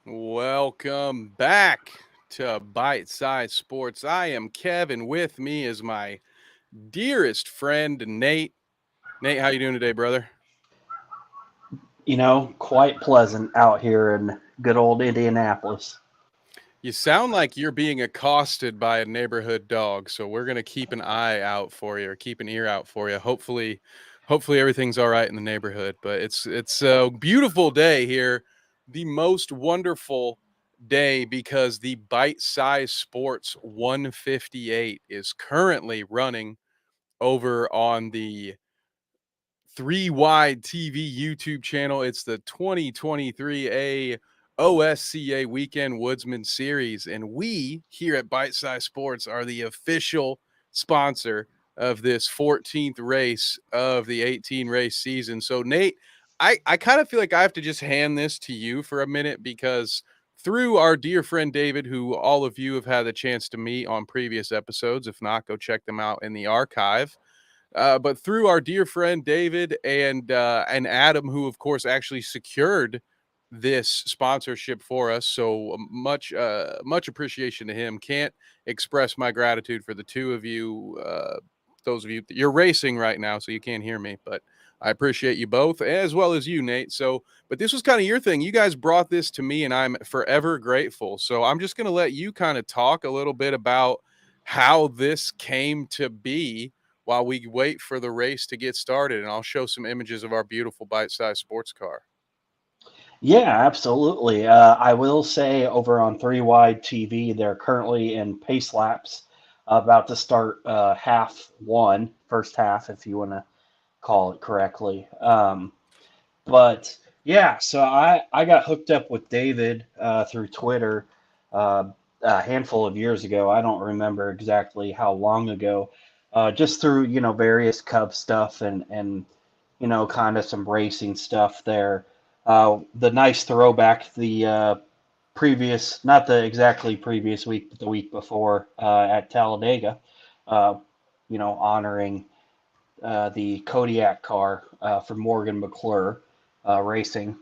Welcome back to Bite Size Sports. I am Kevin. With me is my dearest friend Nate. Nate, how you doing today, brother? Quite pleasant out here in good old Indianapolis. You sound like you're being accosted by a neighborhood dog, so we're gonna keep an eye out for you, or keep an ear out for you. Hopefully everything's all right in the neighborhood. But it's a beautiful day here, the most wonderful day because the Bite Size Sports 158 is currently running over on the Three Wide TV YouTube channel. It's the 2023A OSCA Weekend Woodsmen Series. And we here at Bite Size Sports are the official sponsor of this 14th race of the 18 race season. So, Nate, I kind of feel like I have to just hand this to you for a minute because through our dear friend David, who all of you have had the chance to meet on previous episodes, if not, go check them out in the archive. But through our dear friend David and Adam, who of course actually secured this sponsorship for us, so much appreciation to him. Can't express my gratitude for the two of you. Those of you you're racing right now, so you can't hear me, but I appreciate you both as well as you, Nate. So, but this was kind of your thing. You guys brought this to me, and I'm forever grateful. So I'm just going to let you kind of talk a little bit about how this came to be while we wait for the race to get started. And I'll show some images of our beautiful bite-sized sports car. Yeah, absolutely. I will say over on Three Wide TV, they're currently in pace laps, about to start first half, if you want to call it correctly. But yeah, so I got hooked up with David through Twitter uh, a handful of years ago. I don't remember exactly how long ago, just through various Cub stuff and kind of some racing stuff there. The nice throwback, the previous, not the exactly previous week, but the week before at Talladega, uh, honoring the Kodiak car from Morgan McClure Racing,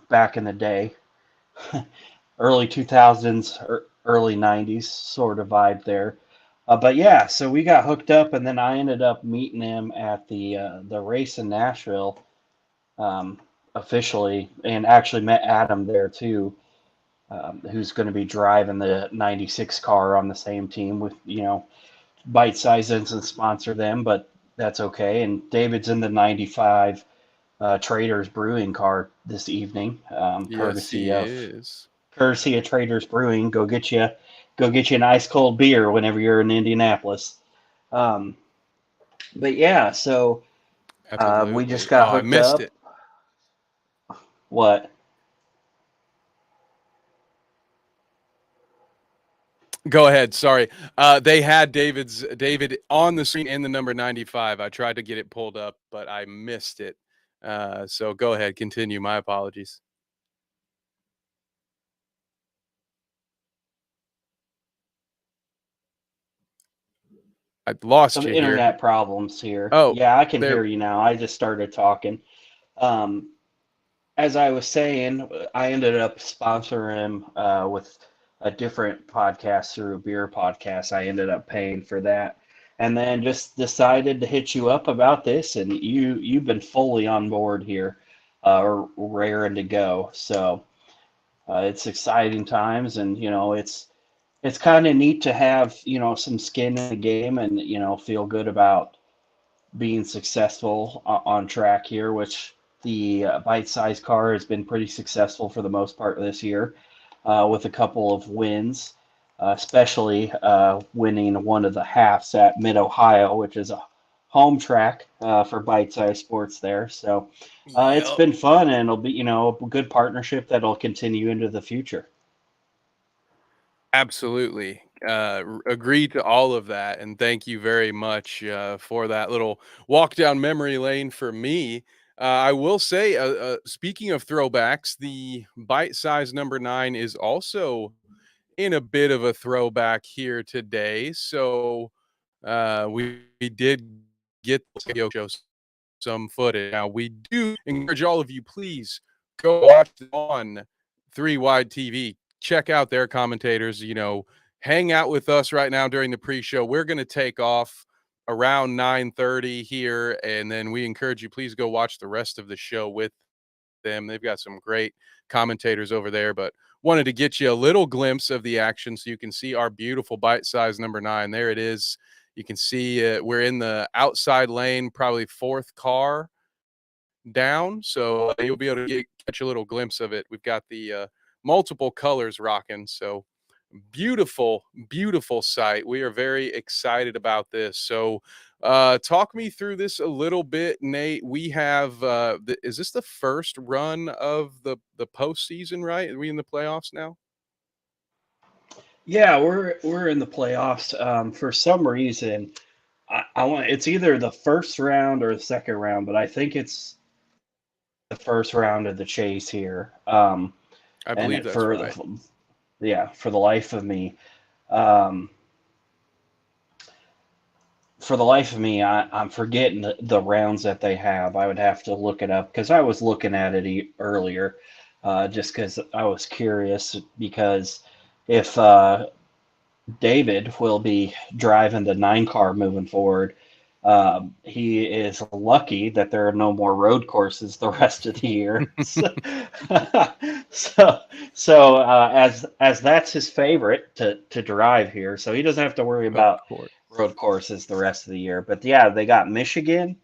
back in the day, early 2000s, early 90s sort of vibe there. But yeah, so we got hooked up, and then I ended up meeting him at the race in Nashville officially, and actually met Adam there too, who's going to be driving the '96 car on the same team with Bite Size doesn't sponsor them, but that's okay. And David's in the '95 Traders Brewing car this evening, Yes, he is. courtesy of Traders Brewing. Go get you an ice cold beer whenever you're in Indianapolis. Um, but yeah, so we just Absolutely. Oh, got I hooked missed up. it. What? Go ahead. Sorry. They had David on the screen in the number 95. I tried to get it pulled up, but I missed it. So go ahead. Continue. My apologies. I lost Some you here. internet problems here. Oh, Yeah, I can there. hear you now. I just started talking. Um, as I was saying, I ended up sponsoring him with a different podcast through a beer podcast. I ended up paying for that, and then just decided to hit you up about this. And you've been fully on board here, or raring to go. So it's exciting times, and it's kind of neat to have some skin in the game, and feel good about being successful on track here, which the bite-sized car has been pretty successful for the most part this year, with a couple of wins, especially winning one of the halves at Mid Ohio, which is a home track for bite-sized sports there. So it's Yep. been fun, and it'll be a good partnership that'll continue into the future. Absolutely. Agree to all of that. And thank you very much for that little walk down memory lane for me. I will say, speaking of throwbacks, the bite size number 9 is also in a bit of a throwback here today. So we did get to show some footage. Now, we do encourage all of you, please go watch it on 3 Wide TV. Check out their commentators, hang out with us right now during the pre-show. We're going to take off around 9:30 here, and then we encourage you, please go watch the rest of the show with them. They've got some great commentators over there, but wanted to get you a little glimpse of the action so you can see our beautiful bite-size number 9. There it is. You can see we're in the outside lane, probably fourth car down, so you'll be able to catch a little glimpse of it. We've got the multiple colors rocking, so beautiful, beautiful sight. We are very excited about this. So talk me through this a little bit, Nate. We have is this the first run of the postseason, right? Are we in the playoffs now? Yeah, we're in the playoffs. For some reason, I want it's either the first round or the second round, but I think it's the first round of the chase here. I And believe it, that's for right. the for the life of me, um, I'm forgetting the rounds that they have. I would have to look it up because I was looking at it earlier, just because I was curious. Because if David will be driving the 9 car moving forward, he is lucky that there are no more road courses the rest of the year. So, as that's his favorite to drive here, so he doesn't have to worry Of about course. road courses the rest of the year. But yeah, they got Michigan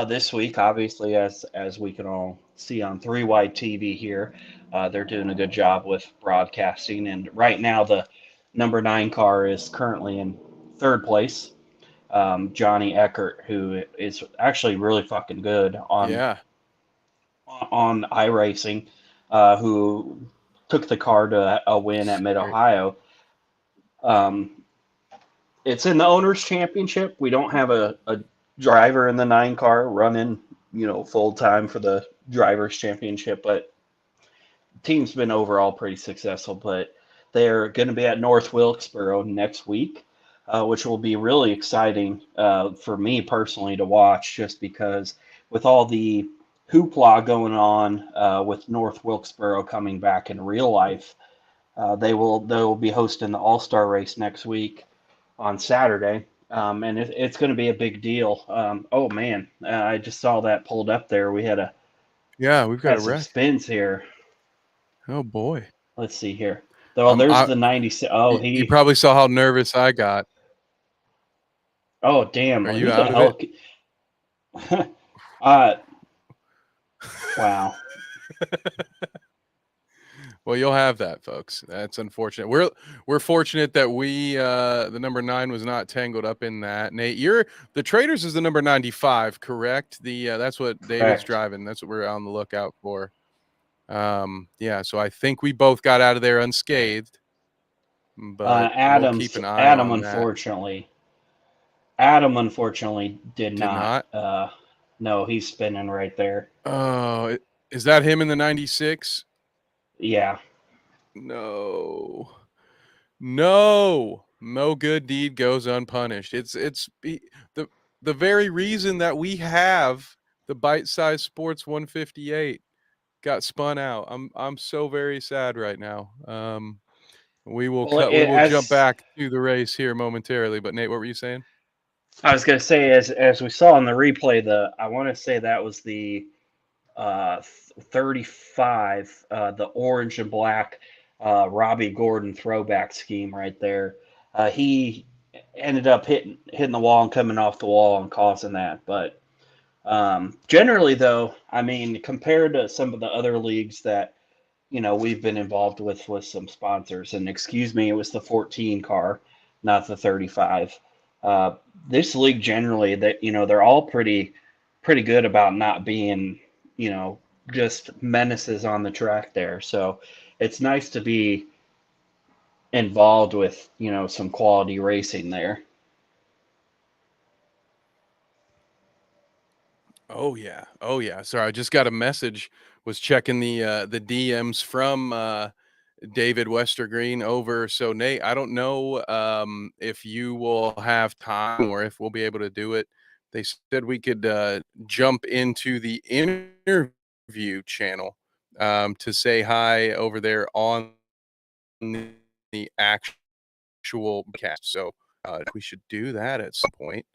this week, obviously, as we can all see on 3 Wide TV here. They're doing a good job with broadcasting, and right now the number 9 car is currently in third place. Johnny Eckert, who is actually really fucking good Yeah. on iRacing, who took the car to a win at Mid Great. Ohio. Um, it's in the owners championship. We don't have a driver in the 9 car running, full time for the drivers championship, but the team's been overall pretty successful. But they're going to be at North Wilkesboro next week, which will be really exciting for me personally to watch, just because with all the hoopla going on with North Wilkesboro coming back in real life, they will be hosting the All Star race next week on Saturday, and it's going to be a big deal. Oh man, I just saw that pulled up there. We Yeah, we've got had a some wreck. spins here. Oh boy. Let's see here. Well, there's I the 96. Oh, you probably saw how nervous I got. Oh, damn. Are you Who the out of it? hell? uh, wow. Well, you'll have that, folks. That's unfortunate. We're fortunate that we the number 9 was not tangled up in that. Nate, you're the Traders is the number 95, correct? The that's what David's Correct. driving. That's what we're on the lookout for. Yeah, so I think we both got out of there unscathed, but we'll keep an eye Adam, on that. unfortunately did Did not. not. No, he's spinning right there. Oh, is that him in the 96? Yeah. No. No good deed goes unpunished. The the very reason that we have the bite size sports 158 got spun out. I'm so very sad right now. Well, we will jump as back to the race here momentarily. But Nate, what were you saying? I was gonna say, as we saw in the replay, I want to say that was the 35, the orange and black Robbie Gordon throwback scheme right there. He ended up hitting the wall and coming off the wall and causing that. But generally, though, I mean, compared to some of the other leagues that we've been involved with some sponsors, and excuse me, it was the 14 car, not the 35. Uh, this league generally, that they're all pretty good about not being you know just menaces on the track there. So it's nice to be involved with some quality racing there. Oh yeah. Oh yeah. Sorry, I just got a message. Was checking the DMs from David Westergreen over. So Nate, I don't know if you will have time or if we'll be able to do it. They said we could jump into the interview channel to say hi over there on the actual cast. So we should do that at some point.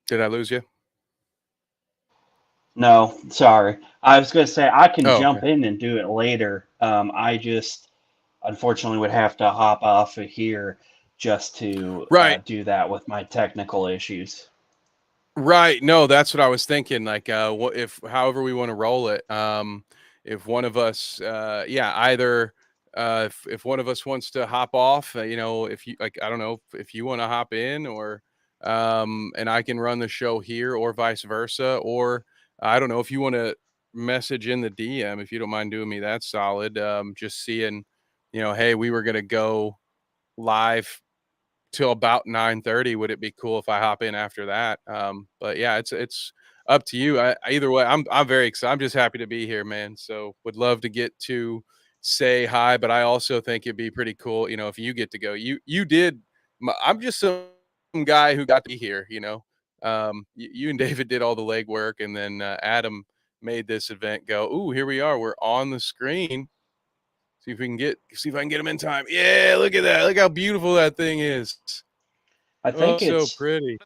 Did I lose you? No, sorry. I was going to say I can Oh, jump okay. in and do it later. I just unfortunately would have to hop off of here just to Right. do that with my technical issues. Right. No, that's what I was thinking. Like, what if, however we want to roll it. If one of us, yeah, either, if one of us wants to hop off, if you like, I don't know if you want to hop in, or, and I can run the show here, or vice versa, or I don't know if you want to message in the DM, if you don't mind doing me that solid. Just seeing, hey, we were gonna go live till about 9:30. Would it be cool if I hop in after that? But yeah, it's up to you. Either way, I'm very excited. I'm just happy to be here, man. So would love to get to say hi, but I also think it'd be pretty cool, if you get to go. You did. I'm just some guy who got to be here. You and David did all the legwork, and then Adam made this event go. Ooh, here we are. We're on the screen. See if I can get him in time. Yeah, look at that. Look how beautiful that thing is. I Oh, think so it's pretty.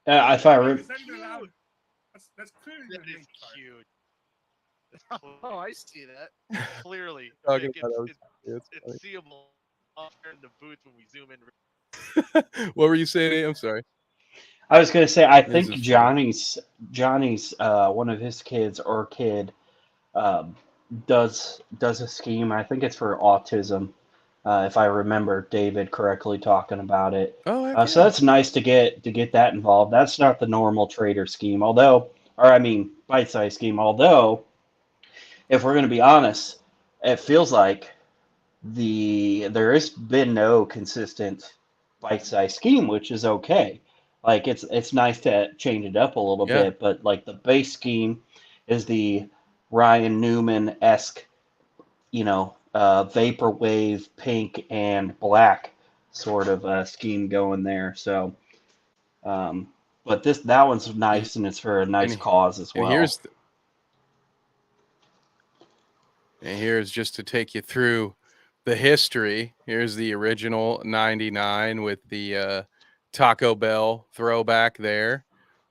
if I re- Cute. That is cute. Oh, I see that clearly. Talking Nick, about it's those. it's It's it's seeable up here in the booth when we zoom in. funny. What were you saying, Nate? I'm sorry. I was going to say I This think is funny. Johnny's one of his kids or kid um, does a scheme. I think it's for autism, if I remember David correctly talking about it. Oh, heck So yeah. that's nice to get that involved. That's not the normal trader scheme, although, or I mean, bite-sized scheme. Although, if we're going to be honest, it feels like there has been no consistent bite-sized scheme, which is okay. Like it's nice to change it up a little Yeah. bit, but like the base scheme is the Ryan Newman esque, vaporwave pink and black sort of scheme going there. So, um, but that one's And nice and it's for a nice and cause as and well. here's just to take you through the history. Here's the original 99 with the Taco Bell throwback there.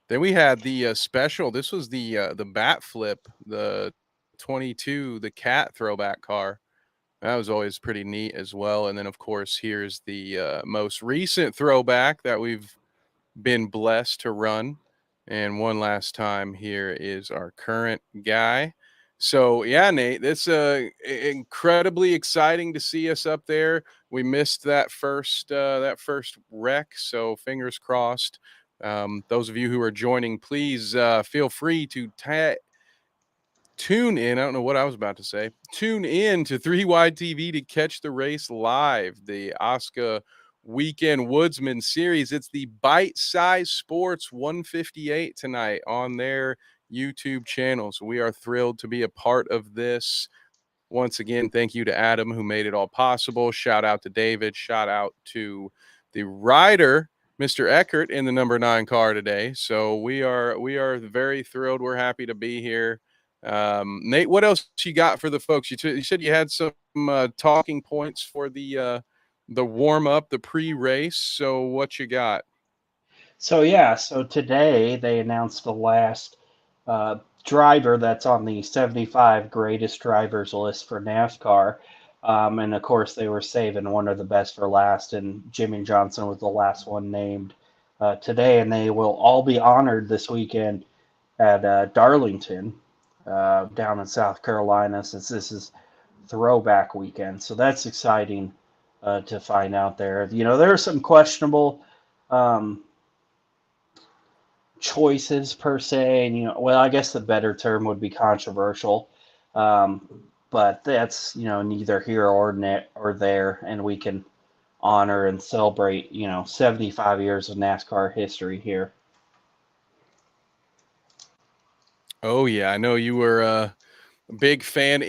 Then we had the special. This was the bat flip, the 22, the cat throwback car. That was always pretty neat as well. And then, of course, here's the most recent throwback that we've been blessed to run. And one last time, here is our current guy. So yeah, Nate, it's incredibly exciting to see us up there. We missed that first wreck, so fingers crossed. Those of you who are joining, please feel free to tune in. I don't know what I was about to say. Tune in to 3 Wide TV to catch the race live. The OSCA Weekend Woodsmen Series. It's the Bite Size Sports 158 tonight on their YouTube channel. So we are thrilled to be a part of this. Once again, thank you to Adam who made it all possible. Shout out to David. Shout out to the rider, Mr. Eckert, in the number 9 car today. So we are very thrilled. We're happy to be here. Nate, what else you got for the folks? You said you had some talking points for the warm up, the pre race. So what you got? So yeah, so today they announced the last uh, driver that's on the 75 greatest drivers list for NASCAR. And of course, they were saving one of the best for last, and Jimmy Johnson was the last one named today. And they will all be honored this weekend at Darlington, down in South Carolina, since this is throwback weekend. So that's exciting to find out there. There are some questionable. Um, Choices per se, and well, I guess the better term would be controversial, but that's neither here or there, and we can honor and celebrate 75 years of NASCAR history here. Oh yeah, I know you were a big fan.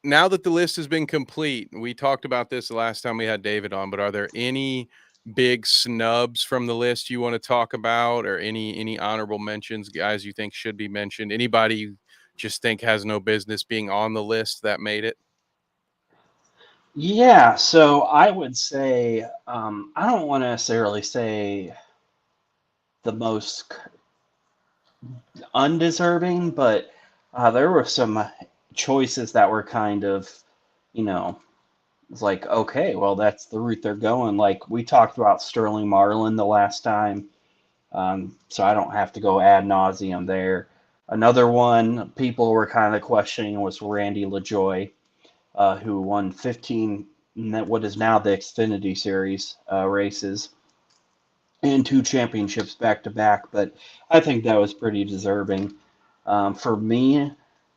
now that the list has been complete, we talked about this the last time we had David on, but are there any big snubs from the list you want to talk about, or any honorable mentions, guys you think should be mentioned? Anybody you just think has no business being on the list that made it? Yeah, so I would say I don't want to necessarily say the most undeserving, but there were some choices that were kind of, you know, it's like, okay, well, that's the route they're going. Like we talked about Sterling Marlin the last time, so I don't have to go ad nauseum there. Another one people were kind of questioning was Randy LaJoy, who won 15, what is now the Xfinity Series races, and 2 championships back to back. But I think that was pretty deserving. For me,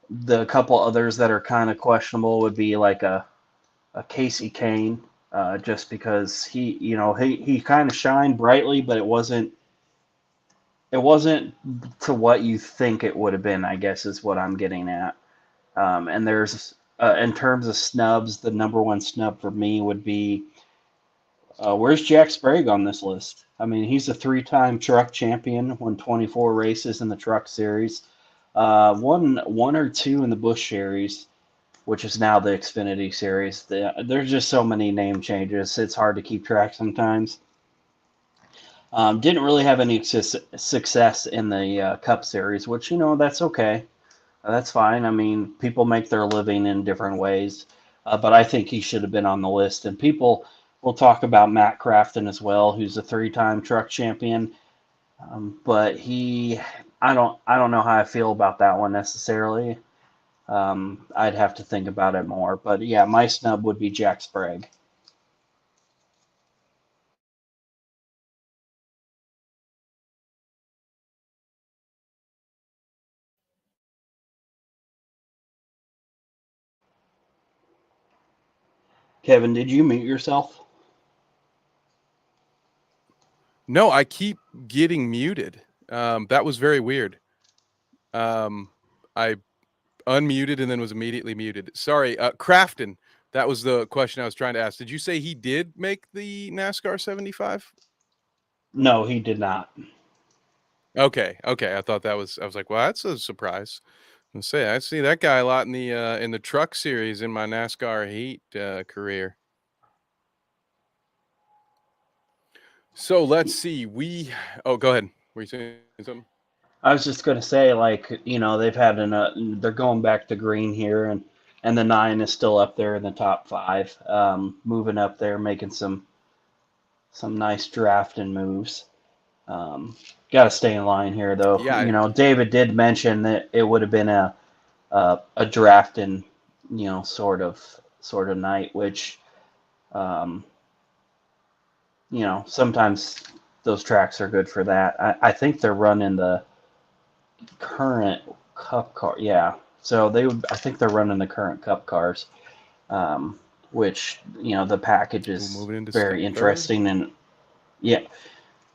the couple others that are kind of questionable would be like a Casey Kane, just because he kind of shined brightly, but it wasn't to what you think it would have been, I guess is what I'm getting at. And there's in terms of snubs, the number one snub for me would be where's Jack Sprague on this list? I mean, he's a three-time truck champion, won 24 races in the truck series, won one or two in the Busch series, which is now the Xfinity series. There's just so many name changes. It's hard to keep track sometimes. Didn't really have any success in the Cup series, which, that's okay. That's fine. I mean, people make their living in different ways, but I think he should have been on the list. And people will talk about Matt Crafton as well, who's a three-time truck champion. But I don't know how I feel about that one necessarily. I'd have to think about it more. But yeah, my snub would be Jack Sprague. Kevin, did you mute yourself? No, I keep getting muted. That was very weird. I unmuted and then was immediately muted. Sorry, Crafton. That was the question I was trying to ask. Did you say he did make the NASCAR 75? No, he did not. Okay. I thought I was like, well, that's a surprise. I see that guy a lot in the truck series in my NASCAR Heat career. So let's see. Go ahead. Were you saying something? I was just going to say, like, they've had they're going back to green here, and the 9 is still up there in the top 5, moving up there, making some nice drafting moves. Got to stay in line here, though. Yeah. David did mention that it would have been a drafting, sort of night, which, um, sometimes those tracks are good for that. I think they're running the current Cup car, yeah. So I think they're running the current Cup cars, which the package is Moving into very third. interesting and yeah,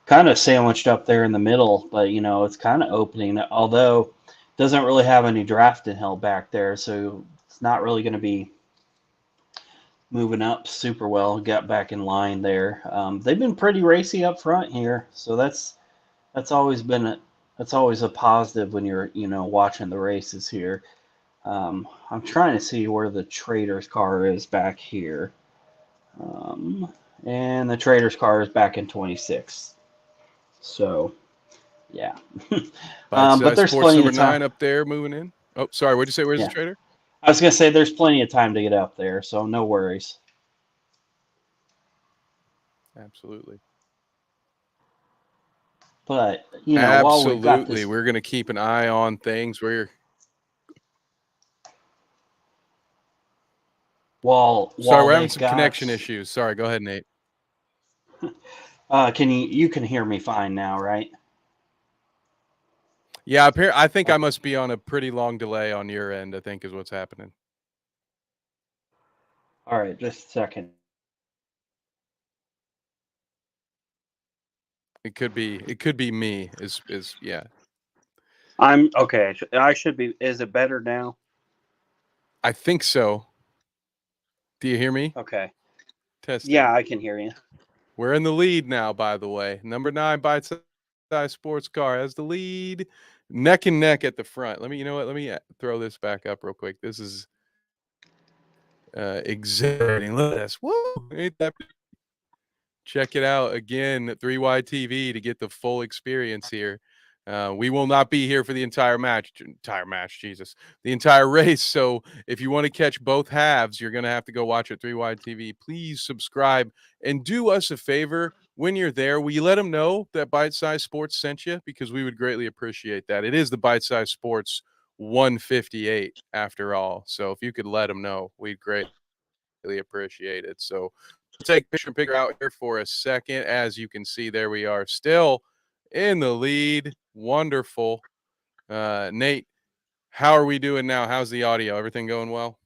kind of sandwiched up there in the middle, but it's kind of opening. Although doesn't really have any drafting held back there, so it's not really going to be moving up super well. Got back in line there. They've been pretty racy up front here, so that's always been that's always a positive when you're watching the races here. I'm trying to see where the Trader's car is back here, and the Trader's car is back in 26. So yeah, Bite but size there's sports plenty number of time. 9 up there moving in. Oh, sorry. What'd you say? Where's the Yeah, trader? I was gonna say there's plenty of time to get up there, so no worries. Absolutely. But while we've got Absolutely. this, We're going to keep an eye on things. Sorry, while we're having they've some connection got, issues. Sorry. Go ahead, Nate. you can hear me fine now, right? Yeah, I think I Okay. must be on a pretty long delay on your end, I think is what's happening. All right, just a second. It could be me is yeah. I'm okay. I should be. Is it better now? I think so. Do you hear me? Okay. Testing. Yeah, I can hear you. We're in the lead now, by the way. Number 9 Bite Size Sports Car has the lead. Neck and neck at the front. You know what? Let me throw this back up real quick. This is exhilarating. Look at this. Woo! Ain't that? Check it out again at 3Y TV to get the full experience here. We will not be here for the entire match. Jesus. The entire race. So if you want to catch both halves, you're going to have to go watch it 3Y TV. Please subscribe and do us a favor. When you're there, will you let them know that Bite Size Sports sent you? Because we would greatly appreciate that. It is the Bite Size Sports 158 after all. So if you could let them know, we'd greatly appreciate it. So take picture out here for a second. As you can see, there we are, still in the lead. Wonderful. Nate, how are we doing now? How's the audio? Everything going well?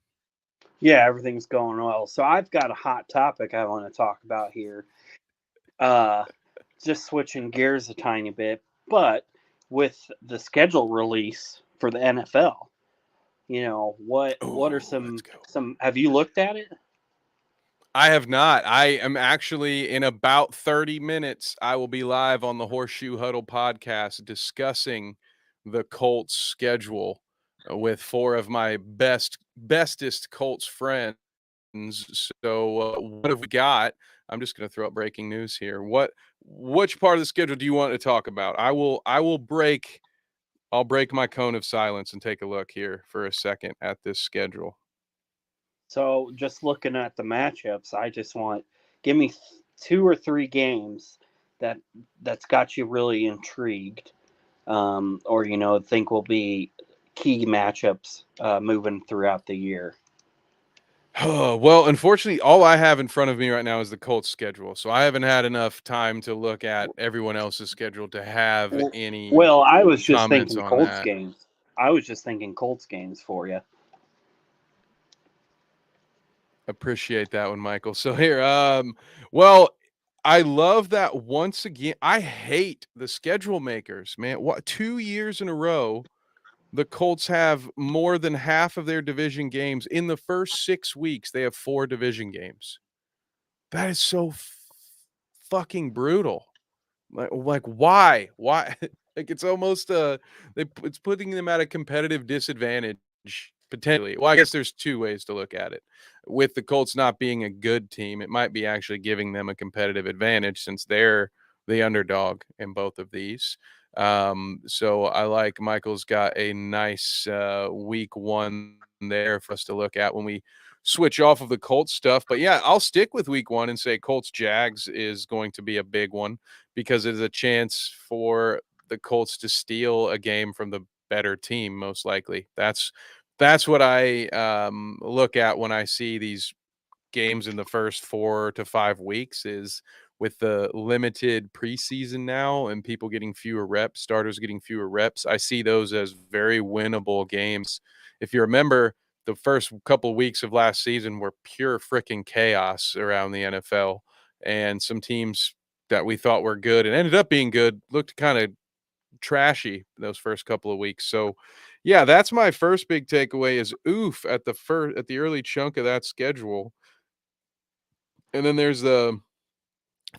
Yeah, everything's going well. So I've got a hot topic I want to talk about here. Just switching gears a tiny bit, but with the schedule release for the NFL, what are some have you looked at it? I have not. I am actually in about 30 minutes. I will be live on the Horseshoe Huddle podcast discussing the Colts schedule with 4 of my bestest Colts friends. So what have we got? I'm just going to throw up breaking news here. Which part of the schedule do you want to talk about? I'll break my cone of silence and take a look here for a second at this schedule. So just looking at the matchups, I just give me 2 or 3 games that's got you really intrigued, or think will be key matchups moving throughout the year. Well, unfortunately, all I have in front of me right now is the Colts schedule. So I haven't had enough time to look at everyone else's schedule to have any Well, I was just comments thinking on Colts that. games. I was just thinking Colts games for you. Appreciate that one, Michael. So here, well, I love that once again. I hate the schedule makers, man. What 2 years in a row, the Colts have more than half of their division games in the first 6 weeks. They have 4 division games. That is so fucking brutal. Like why? Why? Like it's almost it's putting them at a competitive disadvantage potentially. Well, I guess there's 2 ways to look at it. With the Colts not being a good team, it might be actually giving them a competitive advantage since they're the underdog in both of these. So I like Michael's got a nice week 1 there for us to look at when we switch off of the Colts stuff. But yeah, I'll stick with week 1 and say Colts Jags is going to be a big one because it is a chance for the Colts to steal a game from the better team, most likely. That's what I look at when I see these games in the first 4 to 5 weeks is with the limited preseason now and people getting fewer reps, starters getting fewer reps. I see those as very winnable games. If you remember, the first couple of weeks of last season were pure freaking chaos around the NFL, and some teams that we thought were good and ended up being good looked kind of trashy those first couple of weeks. So yeah, that's my first big takeaway is oof at the early chunk of that schedule. And then there's the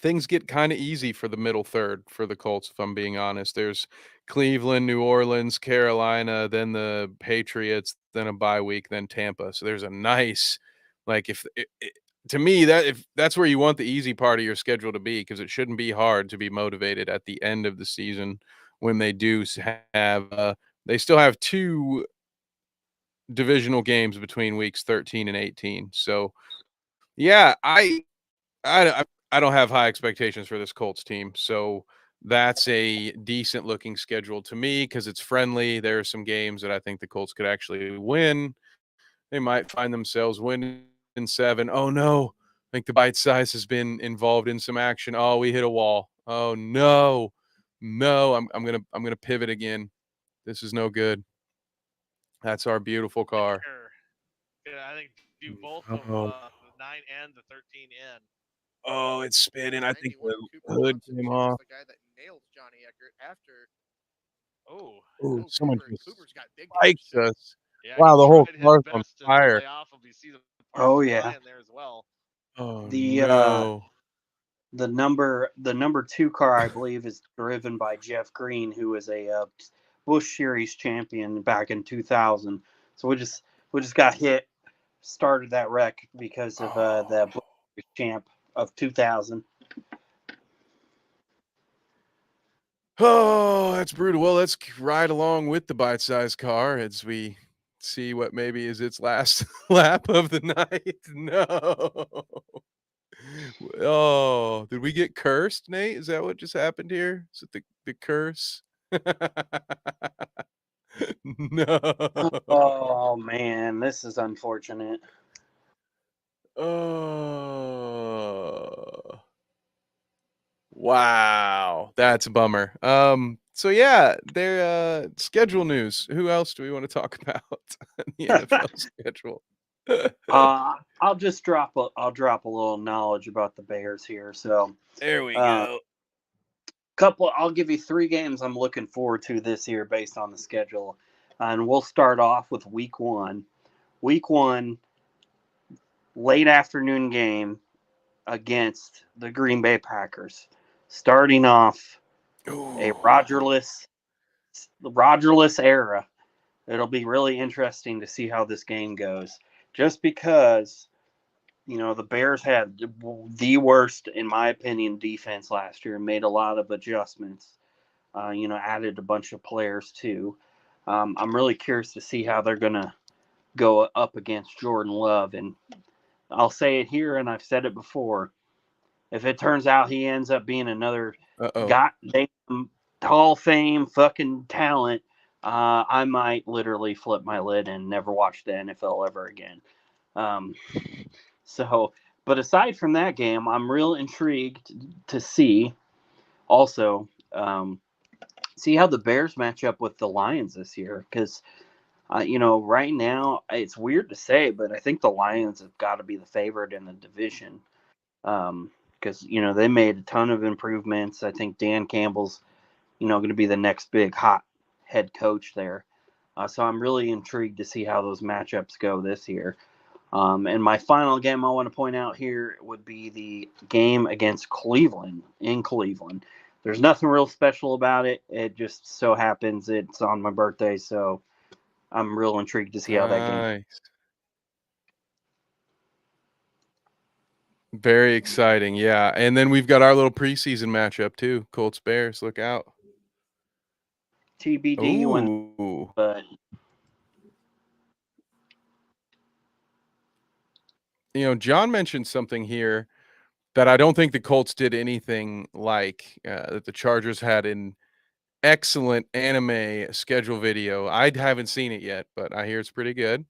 things get kind of easy for the middle third for the Colts, if I'm being honest. There's Cleveland, New Orleans, Carolina, then the Patriots, then a bye week, then Tampa. So there's a nice, like, to me, that if that's where you want the easy part of your schedule to be, because it shouldn't be hard to be motivated at the end of the season when they do have, they still have 2 divisional games between weeks 13 and 18. So yeah, I don't have high expectations for this Colts team, so that's a decent looking schedule to me because it's friendly. There are some games that I think the Colts could actually win. They might find themselves winning 7. Oh no, I think the bite size has been involved in some action. Oh, we hit a wall. Oh no, no, I'm gonna pivot again. This is no good. That's our beautiful car. Yeah, I think do both of Oh, the 9 and the 13 in. oh, it's spinning. I think 91 the Cooper hood Johnson came too, off. was the guy that nailed Johnny Eckert after. Oh, Oh, someone Cooper. just Cooper's got big spiked games. us. yeah, Wow, he the whole tried his car's on best to fire. play off of these season Oh Fly yeah. in there as well. Oh The no. number 2 car, I believe, is driven by Jeff Green, who is a Busch Series champion back in 2000. So we just got hit, started that wreck because of the Busch Series champ of 2000. Oh, that's brutal. Well, let's ride along with the bite-sized car as we see what maybe is its last lap of the night. No. Oh, did we get cursed, Nate? Is that what just happened here? Is it the curse? No. Oh man, this is unfortunate. Oh. Wow, that's a bummer. So yeah, their schedule news. Who else do we want to talk about in the NFL schedule? I'll drop a little knowledge about the Bears here. So, There we uh, go. I'll give you 3 games I'm looking forward to this year based on the schedule, and we'll start off with Week 1. Week 1, late afternoon game against the Green Bay Packers, starting off a Ooh. Rogerless era. It'll be really interesting to see how this game goes, just because the Bears had the worst, in my opinion, defense last year and made a lot of adjustments. Added a bunch of players too. I'm really curious to see how they're going to go up against Jordan Love. And I'll say it here, and I've said it before. If it turns out he ends up being another Uh-oh. goddamn Hall of Fame fucking talent, I might literally flip my lid and never watch the NFL ever again. Um, so, but aside from that game, I'm real intrigued to see also see how the Bears match up with the Lions this year. Because, right now, it's weird to say, but I think the Lions have got to be the favorite in the division. Because, they made a ton of improvements. I think Dan Campbell's, going to be the next big hot head coach there. So I'm really intrigued to see how those matchups go this year. And my final game I want to point out here would be the game against Cleveland in Cleveland. There's nothing real special about it. It just so happens it's on my birthday, so I'm real intrigued to see how that game. Nice. Very exciting. Yeah. And then we've got our little preseason matchup too. Colts Bears. Look out. TBD when, Ooh. but John mentioned something here that I don't think the Colts did anything like that the Chargers had an excellent anime schedule video. I haven't seen it yet, but I hear it's pretty good.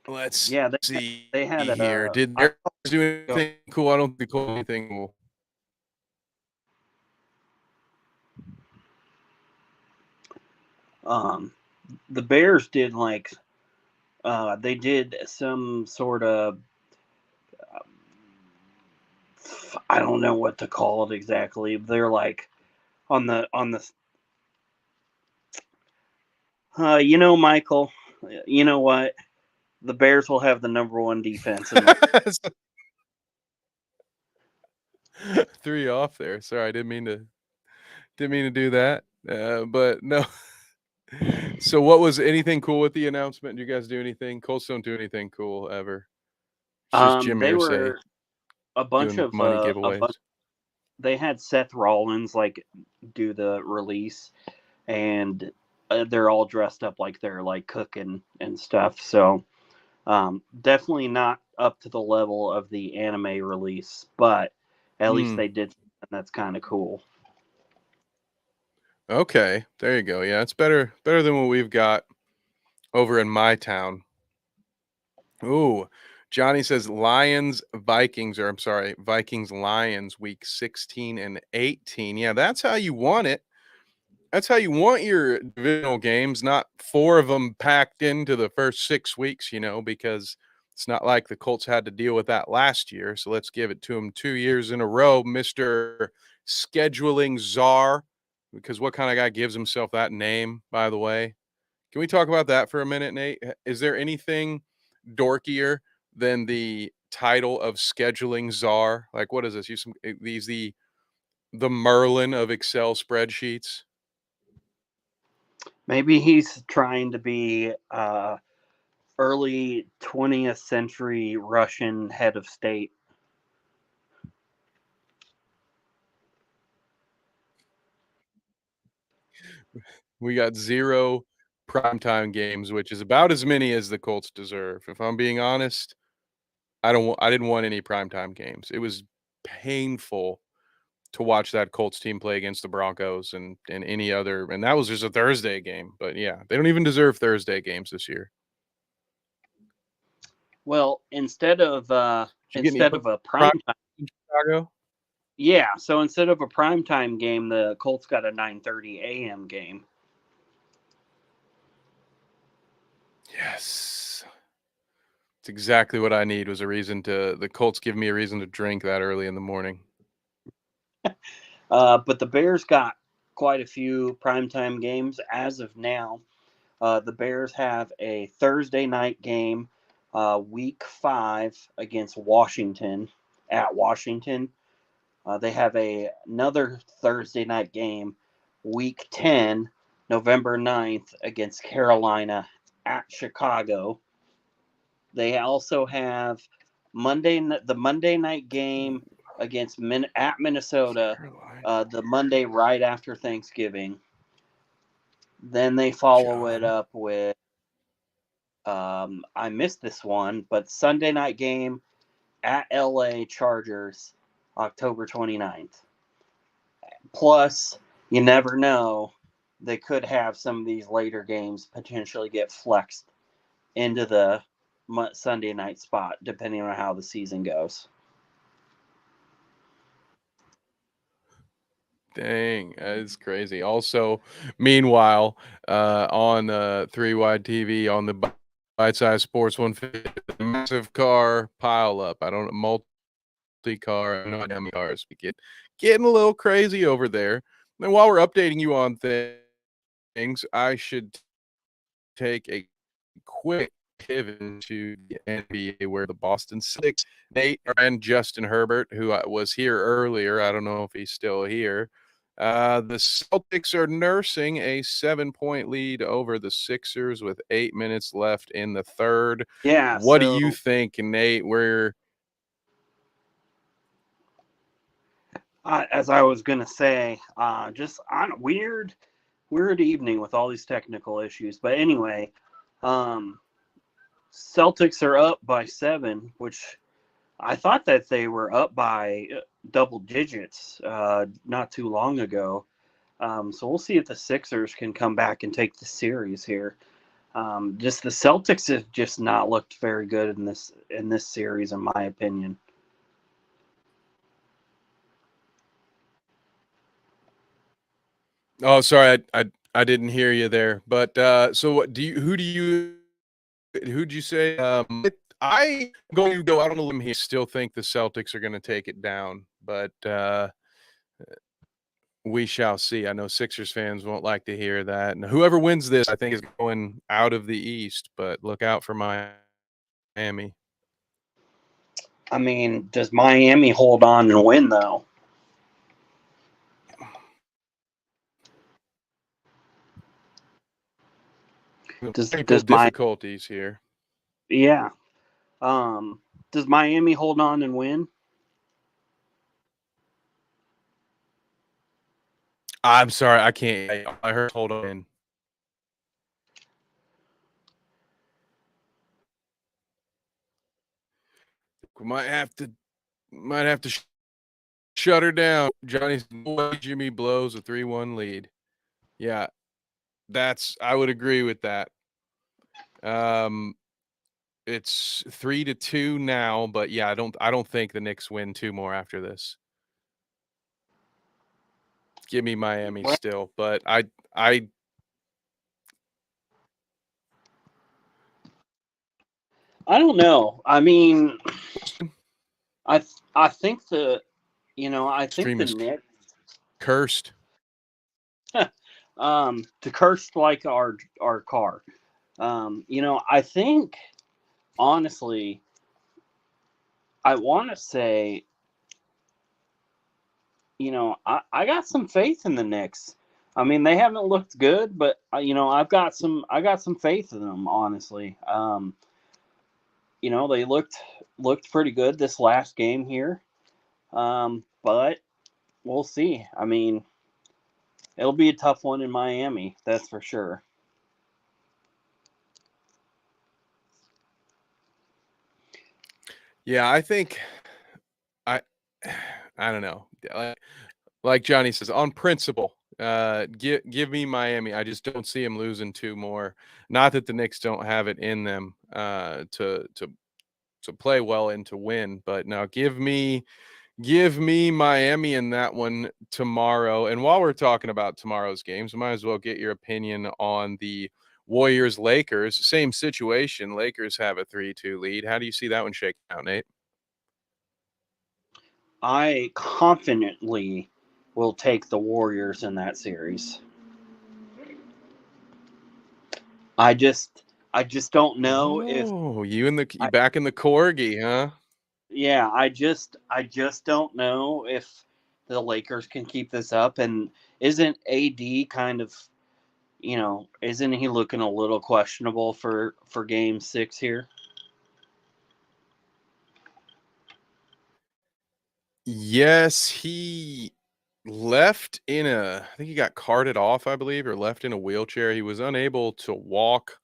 Let's yeah, see they had here. a. Did they do anything cool? I don't think they did anything cool. The Bears did they did some sort of, I don't know what to call it exactly. They're like on the Michael, you know what? The Bears will have the number 1 defense in the. Threw you off there. Sorry, I didn't mean to do that. But no. So what was anything cool with the announcement? Did you guys do anything? Colts don't do anything cool ever. It's just Jim They Irsay were a bunch doing of money giveaways. they had Seth Rollins do the release, and they're all dressed up like they're like cooking and stuff. So definitely not up to the level of the anime release, but at least they did something that's kind of cool. Okay, there you go. Yeah, it's better than what we've got over in my town. Ooh, Johnny says Vikings Lions week 16 and 18. Yeah, that's how you want it. That's how you want your divisional games, not 4 of them packed into the first 6 weeks, because it's not like the Colts had to deal with that last year. So let's give it to them 2 years in a row, Mr. Scheduling Czar, because what kind of guy gives himself that name, by the way? Can we talk about that for a minute, Nate? Is there anything dorkier than the title of scheduling czar? Like, what is this? These the Merlin of Excel spreadsheets. Maybe he's trying to be early 20th century Russian head of state. We got 0 primetime games, which is about as many as the Colts deserve. If I'm being honest, I didn't want any primetime games. It was painful to watch that Colts team play against the Broncos and any other, and that was just a Thursday game. But yeah, they don't even deserve Thursday games this year. Well, instead of Did you get any a prime time, in Chicago? yeah. So instead of a primetime game, the Colts got a 9:30 a.m. game. Yes. It's exactly what I need was the Colts give me a reason to drink that early in the morning. But the Bears got quite a few primetime games as of now. The Bears have a Thursday night game, week 5 against Washington at Washington. They have another Thursday night game, week 10, November 9th, against Carolina at Chicago. They also have the Monday night game against at Minnesota, the Monday right after Thanksgiving. Then they follow it up with I missed this one, but Sunday night game at LA Chargers, October 29th. Plus, you never know, they could have some of these later games potentially get flexed into the Sunday night spot, depending on how the season goes. Dang, that's crazy. Also, meanwhile, on 3 Wide TV on the Bite Size Sports 150, massive car pile up. I don't know, multi-car. I don't know how many cars. Getting a little crazy over there. And while we're updating you on things, I should take a quick pivot to the NBA where the Boston Celtics, Nate and Justin Herbert, who was here earlier, I don't know if he's still here. The Celtics are nursing a 7-point lead over the Sixers with 8 minutes left in the third. Yeah. What do you think, Nate? As I was gonna say, just on a weird evening with all these technical issues. But anyway, Celtics are up by 7, which I thought that they were up by double digits not too long ago. So we'll see if the Sixers can come back and take the series here. Just the Celtics have just not looked very good in this series, in my opinion. Oh, sorry, I didn't hear you there. But so what who'd you say? I'm going to go out on a limb here. Still think the Celtics are going to take it down, but we shall see. I know Sixers fans won't like to hear that. And whoever wins this, I think, is going out of the East. But look out for Miami. I mean, does Miami hold on and win though? Does difficulties here? Yeah. Does Miami hold on and win? I'm sorry, I can't. I heard hold on. We might have to shut her down. Johnny's Jimmy blows a 3-1 lead. Yeah, I would agree with that. It's 3-2 now, but yeah, I don't think the Knicks win 2 more after this. Give me Miami still, but I don't know. I mean, I think the Knicks cursed. To curse like our car. I think honestly, I want to say, I got some faith in the Knicks. I mean, they haven't looked good, but I've got some faith in them. Honestly, they looked pretty good this last game here, but we'll see. I mean, it'll be a tough one in Miami, that's for sure. Yeah, I think I I don't know. Like Johnny says, on principle, give me Miami. I just don't see him losing two more. Not that the Knicks don't have it in them to play well and to win, but now give me Miami in that one tomorrow. And while we're talking about tomorrow's games, I might as well get your opinion on the Warriors Lakers. Same situation. Lakers have a 3-2 lead. How do you see that one shaking out, Nate? I confidently will take the Warriors in that series. I just don't know if Oh, you I back in the corgi, huh? yeah, I just don't know if the Lakers can keep this up. And isn't AD kind of, isn't he looking a little questionable for game 6 here? Yes, he left I think he got carted off, I believe, or left in a wheelchair. He was unable to walk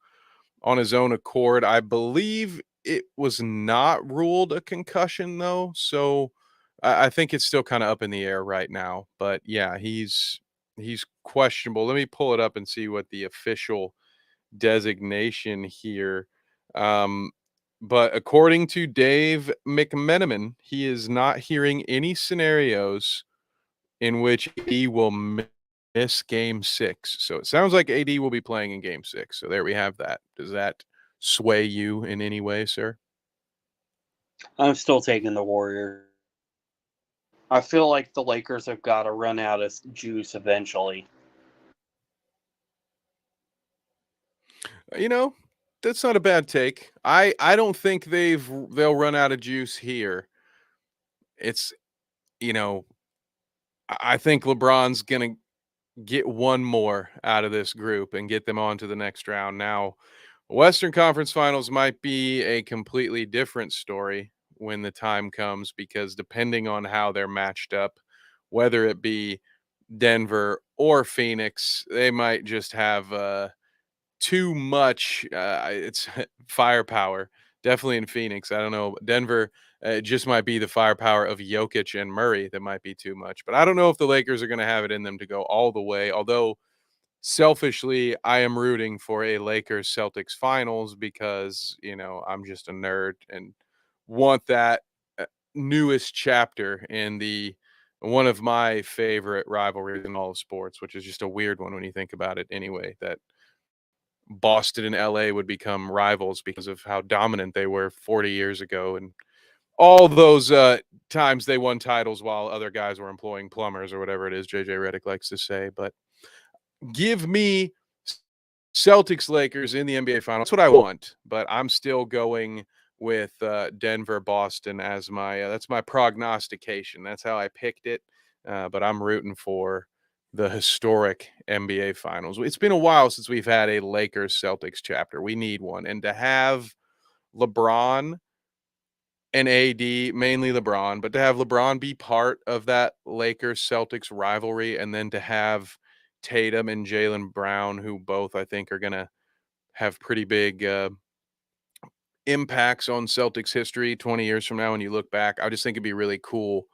on his own accord. I believe it was not ruled a concussion though, so I think it's still kind of up in the air right now. But yeah, he's questionable. Let me pull it up and see what the official designation here. Um, but according to Dave McMenamin, he is not hearing any scenarios in which he will miss game 6. So it sounds like AD will be playing in game 6. So there we have that. Does that sway you in any way, sir? I'm still taking the Warriors. I feel like the Lakers have got to run out of juice eventually. You know, that's not a bad take. I don't think they'll run out of juice here. It's you know, I think LeBron's going to get one more out of this group and get them on to the next round. Now, Western Conference Finals might be a completely different story when the time comes because depending on how they're matched up, whether it be Denver or Phoenix, they might just have too much. It's firepower, definitely in Phoenix. I don't know. Denver just might be the firepower of Jokic and Murray that might be too much. But I don't know if the Lakers are going to have it in them to go all the way. Although selfishly, I am rooting for a Lakers Celtics finals because I'm just a nerd and want that newest chapter in the one of my favorite rivalries in all of sports, which is just a weird one when you think about it anyway, that Boston and LA would become rivals because of how dominant they were 40 years ago and all those times they won titles while other guys were employing plumbers or whatever it is JJ Redick likes to say. But give me Celtics Lakers in the NBA Finals. That's what I want, but I'm still going with Denver Boston as my that's my prognostication. That's how I picked it. But I'm rooting for the historic NBA Finals. It's been a while since we've had a Lakers Celtics chapter. We need one, and to have LeBron and AD, mainly LeBron, but to have LeBron be part of that Lakers Celtics rivalry, and then to have Tatum and Jaylen Brown, who both I think are going to have pretty big impacts on Celtics history 20 years from now when you look back. I just think it'd be really cool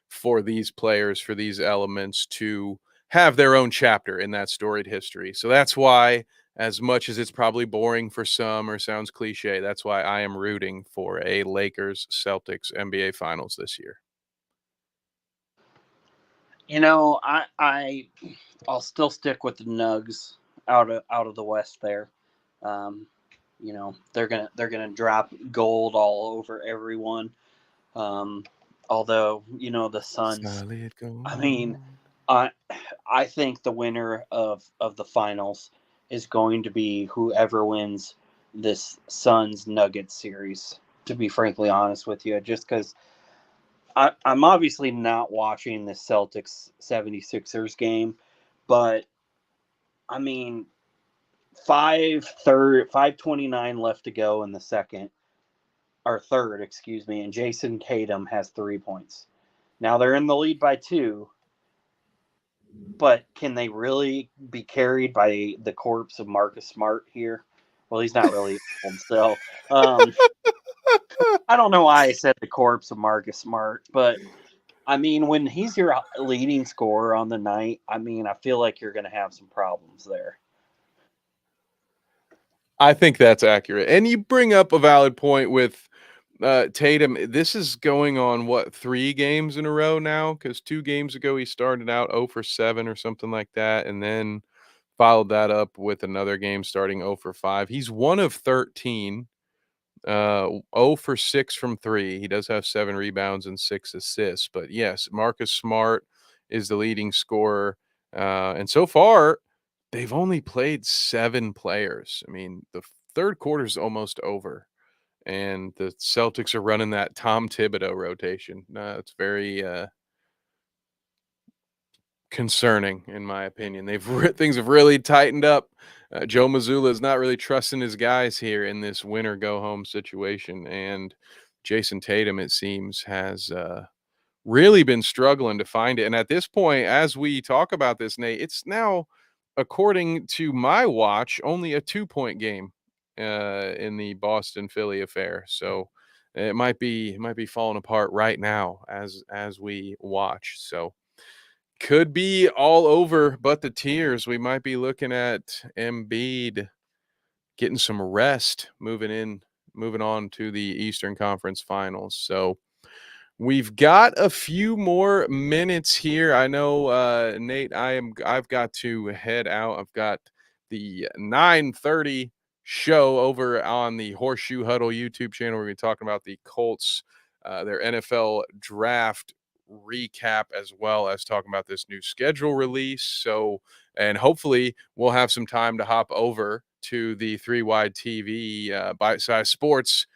for these players, for these elements to have their own chapter in that storied history. So that's why, as much as it's probably boring for some or sounds cliche, that's why I am rooting for a Lakers Celtics NBA Finals this year. I'll still stick with the Nugs out of the West there. Um, they're gonna drop gold all over everyone. Um, although the Suns, Solid I mean, gold. I I think the winner of the finals is going to be whoever wins this Suns Nuggets series. To be frankly honest with you, just because I'm obviously not watching the Celtics 76ers game, but I mean 5:29 left to go in the second or third, excuse me, and Jason Tatum has 3 points. Now they're in the lead by 2, but can they really be carried by the corpse of Marcus Smart here? Well, he's not really old, so I don't know why I said the corpse of Marcus Smart, but I mean, when he's your leading scorer on the night, I mean, I feel like you're going to have some problems there. I think that's accurate. And you bring up a valid point with Tatum. This is going on what, 3 games in a row now? Because 2 games ago he started out 0 for 7 or something like that, and then followed that up with another game starting 0 for 5. He's 1 of 13, 0 for 6 from 3. He does have 7 rebounds and 6 assists. But yes, Marcus Smart is the leading scorer. And so far, they've only played 7 players. I mean, the third quarter is almost over, and the Celtics are running that Tom Thibodeau rotation. It's very concerning, in my opinion. Things have really tightened up. Joe Mazzulla is not really trusting his guys here in this winner go home situation, and Jason Tatum, it seems, has really been struggling to find it. And at this point, as we talk about this, Nate, it's now, according to my watch, only a 2-point game in the Boston Philly affair. So it might be falling apart right now as we watch. So could be all over, but the tears. We might be looking at Embiid getting some rest, moving on to the Eastern Conference Finals. So we've got a few more minutes here. I know, Nate, I've got to head out. I've got the 9:30 show over on the Horseshoe Huddle YouTube channel. We're going to be talking about the Colts, their NFL draft recap, as well as talking about this new schedule release. So, and hopefully we'll have some time to hop over to the 3 Wide TV, Bite Size Sports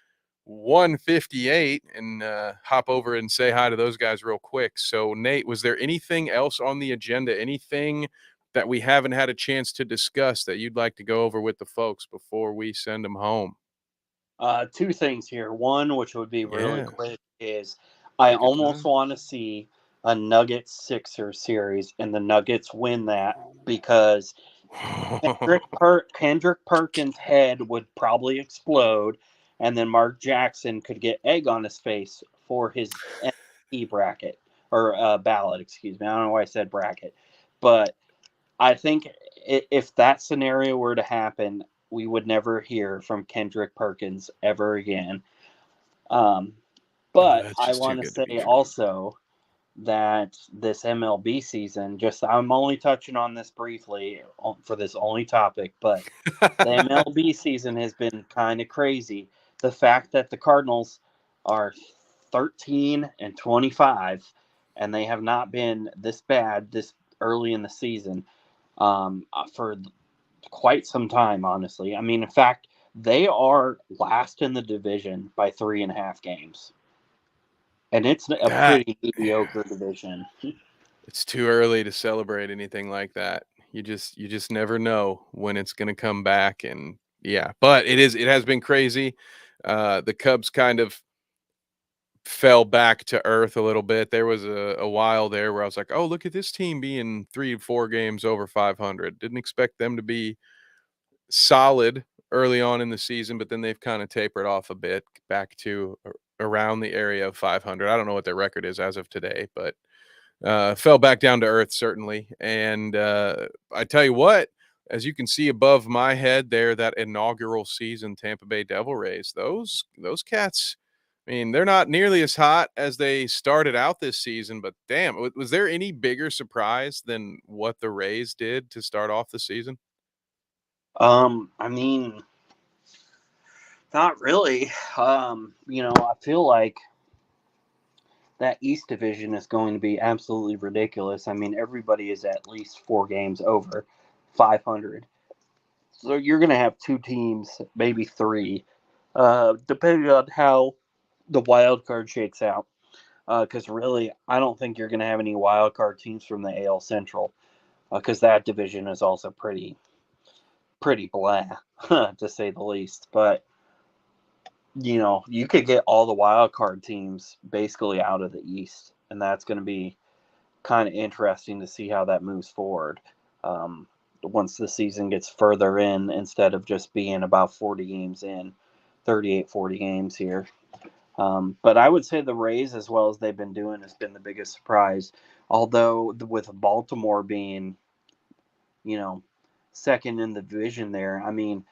158 and hop over and say hi to those guys real quick. So, Nate, was there anything else on the agenda? Anything that we haven't had a chance to discuss that you'd like to go over with the folks before we send them home? 2 things here. One, which would be really Yeah, quick, is I take your almost time. want to see a Nuggets Sixers series and the Nuggets win that because Kendrick Perkins' head would probably explode, and then Mark Jackson could get egg on his face for his MVP bracket or ballot. Excuse me. I don't know why I said bracket, but I think if that scenario were to happen, we would never hear from Kendrick Perkins ever again. Um, but That's I just too want to good to be say true. also that this MLB season, just I'm only touching on this briefly for this only topic, but the MLB season has been kind of crazy. The fact that the Cardinals are 13-25 and they have not been this bad this early in the season for quite some time, honestly. I mean, in fact, they are last in the division by 3.5 games. And it's a That pretty mediocre division. It's too early to celebrate anything like that. You just never know when it's going to come back. And yeah, but it has been crazy. The Cubs kind of fell back to earth a little bit. There was a while there where I was like, oh, look at this team being 3 to 4 games over 500. Didn't expect them to be solid early on in the season, but then they've kind of tapered off a bit back to around the area of 500. I don't know what their record is as of today, but fell back down to earth, certainly. And I tell you what, as you can see above my head there, that inaugural season Tampa Bay Devil Rays, those cats, I mean, they're not nearly as hot as they started out this season, but damn, was there any bigger surprise than what the Rays did to start off the season? I mean, not really. I feel like that East division is going to be absolutely ridiculous. I mean, everybody is at least 4 games over 500. So you're going to have 2 teams, maybe 3, depending on how the wild card shakes out. Because really, I don't think you're going to have any wild card teams from the AL Central, because that division is also pretty blah, to say the least. But you could get all the wild card teams basically out of the East, and that's going to be kind of interesting to see how that moves forward. Once the season gets further in, instead of just being about 40 games in, 38, 40 games here. But I would say the Rays, as well as they've been doing, has been the biggest surprise. Although with Baltimore being, second in the division there, I mean,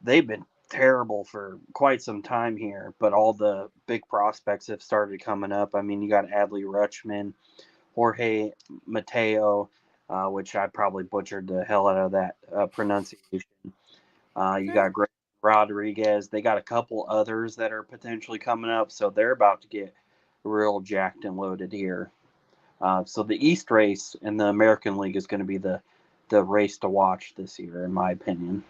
they've been terrible for quite some time here. But all the big prospects have started coming up. I mean, you got Adley Rutschman, Jorge Mateo, which I probably butchered the hell out of that pronunciation. You got Greg Rodriguez. They got a couple others that are potentially coming up, so they're about to get real jacked and loaded here. So the East race in the American League is going to be the race to watch this year, in my opinion.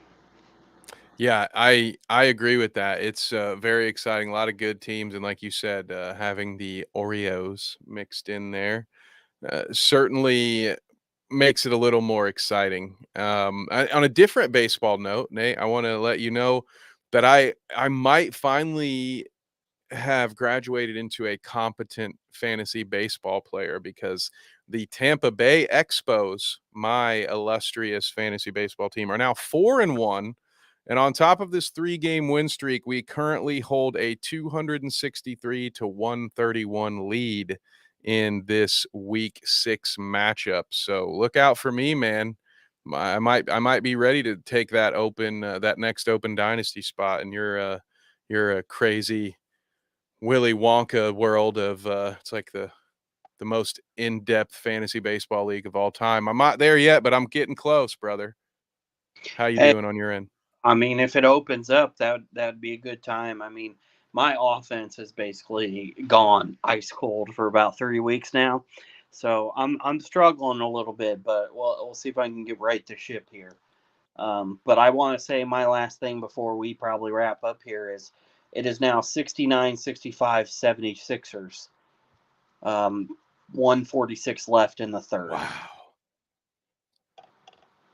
Yeah, I agree with that. It's very exciting. A lot of good teams, and like you said, having the Oreos mixed in there certainly makes it a little more exciting. On a different baseball note, Nate, I want to let you know that I might finally have graduated into a competent fantasy baseball player because the Tampa Bay Expos, my illustrious fantasy baseball team, are now 4-1. And on top of this 3-game win streak, we currently hold a 263 to 131 lead in this week 6 matchup. So look out for me, man. I might be ready to take that that next open dynasty spot, and you're a crazy Willy Wonka world of it's like the most in-depth fantasy baseball league of all time. I'm not there yet, but I'm getting close, brother. How you Hey, doing on your end? I mean, if it opens up, that'd be a good time. I mean, my offense has basically gone ice cold for about 3 weeks now, so I'm struggling a little bit, but we'll see if I can get right the ship here. But I want to say my last thing before we probably wrap up here is it is now 69-65 76ers. 146 left in the third.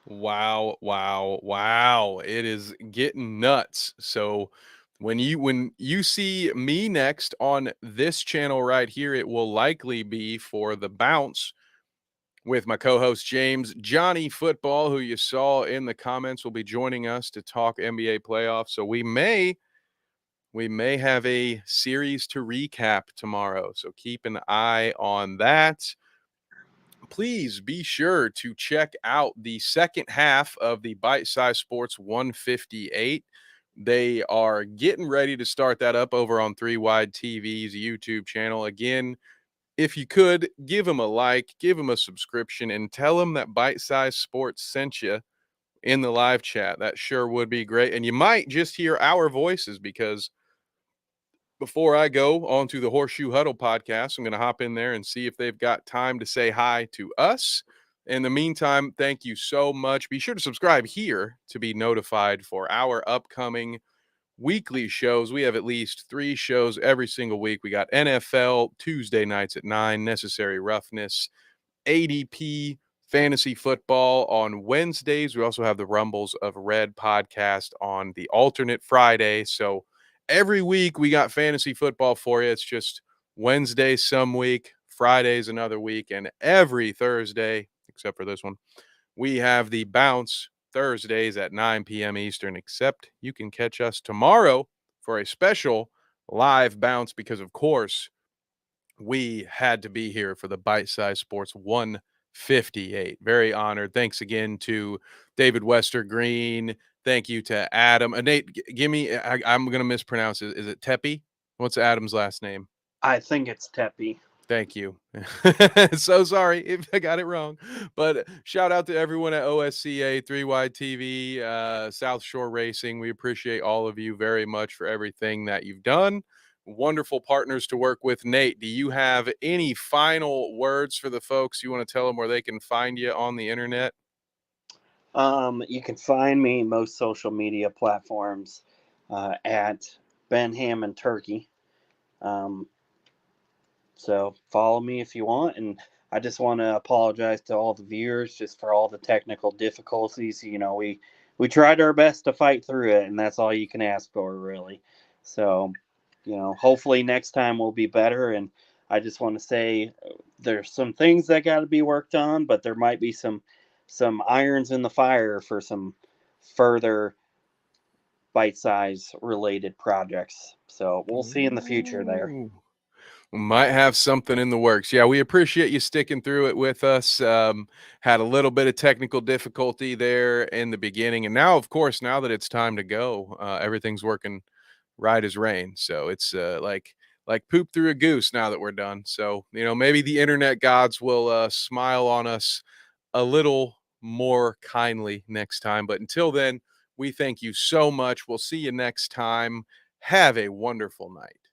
Wow. Wow. It is getting nuts. So when you see me next on this channel right here, it will likely be for the bounce with my co-host James Johnny Football, who you saw in the comments, will be joining us to talk NBA playoffs. So we may have a series to recap tomorrow. So keep an eye on that. Please be sure to check out the second half of the Bite Size Sports 158. They are getting ready to start that up over on 3 Wide TV's YouTube channel. Again, if you could, give them a like, give them a subscription, and tell them that Bite Size Sports sent you in the live chat. That sure would be great. And you might just hear our voices, because before I go on to the Horseshoe Huddle podcast, I'm going to hop in there and see if they've got time to say hi to us. In the meantime, thank you so much. Be sure to subscribe here to be notified for our upcoming weekly shows. We have at least 3 shows every single week. We got NFL Tuesday nights at 9, Necessary Roughness, ADP Fantasy Football on Wednesdays. We also have the Rumbles of Red podcast on the alternate Friday. So every week we got fantasy football for you. It's just Wednesday some week, Fridays another week, and every Thursday, except for this one, we have the bounce Thursdays at 9 p.m. Eastern, except you can catch us tomorrow for a special live bounce because, of course, we had to be here for the Bite Size Sports 158. Very honored. Thanks again to David Westergreen. Thank you to Adam. Nate, give me, I'm going to mispronounce it. Is it Tepe? What's Adam's last name? I think it's Tepe. Thank you. So sorry if I got it wrong. But shout out to everyone at OSCA, 3 Wide TV, South Shore Racing. We appreciate all of you very much for everything that you've done. Wonderful partners to work with. Nate, do you have any final words for the folks? You want to tell them where they can find you on the internet? You can find me most social media platforms at Ben Hammond Turkey. Um, so follow me if you want. And I just want to apologize to all the viewers just for all the technical difficulties. We tried our best to fight through it, and that's all you can ask for, really. So, hopefully next time will be better. And I just want to say there's some things that got to be worked on, but there might be some irons in the fire for some further bite size related projects. So we'll see in the future there. Ooh. We might have something in the works. Yeah, we appreciate you sticking through it with us. Had a little bit of technical difficulty there in the beginning, and now, of course, now that it's time to go, everything's working right as rain. So it's like poop through a goose now that we're done. So maybe the internet gods will smile on us a little more kindly next time. But until then, we thank you so much. We'll see you next time. Have a wonderful night.